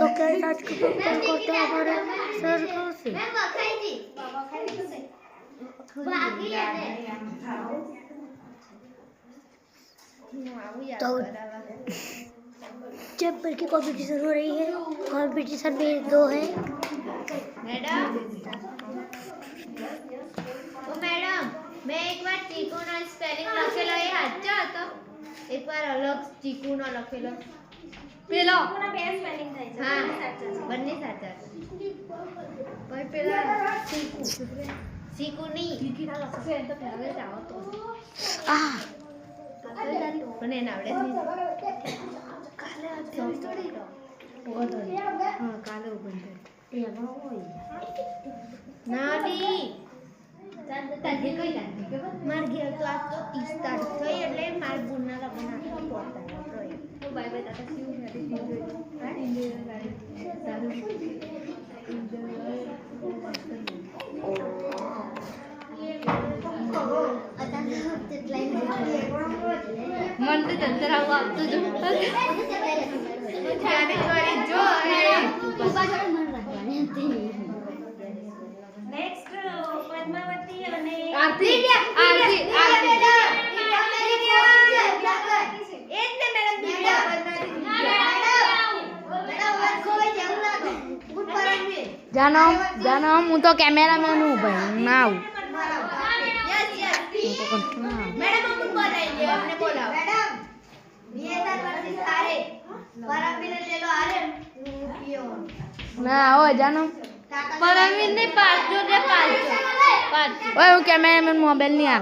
तो क्या आज के पेपर को तो हमारे सर को से तो चैप्टर की कंपटीशन हो रही है। कंपटीशन में 2 है। मैडम मैं एक बार चीकू नो स्पेलिंग लखेलो ए साचो હતો एक बार अलग चीकू नो लखेलो પેલો ચીકુના બે સ્પેલિંગ થાય છે હા સાચા છે બંને સાચા છે ભાઈ પેલા ચીકુની ચીકીના લખશે તો પહેલા જ આવતો પણ એને આવડે નહીં કાલે આ થોડી હા કાલે ઓપન કરે એમાં હોય નાડી તાજે કઈ લાગી કે માર ઘેર તો આ તો 30 તારીખ થઈ એટલે માર ગુણના લગન આખી પડતા તો બાય બાય તાતા શિવ સાથે મન તો જંતર આવું આપતું જો ત્યારે કરી જો પાછળ મન રાખવાની હતી નેક્સ્ટ પદ્માવતી અને આરતી जानो हूँ तो कैमरामैन हूँ भाई ना हूँ मैडम हम बताएंगे अपने बोला मैडम ये वर्सेस सारे परमवीर ले लो आरे ना ओ जानो परमवीर ने 5 जो दे 5 ओए वो कैमरामैन मोबाइल नहीं आ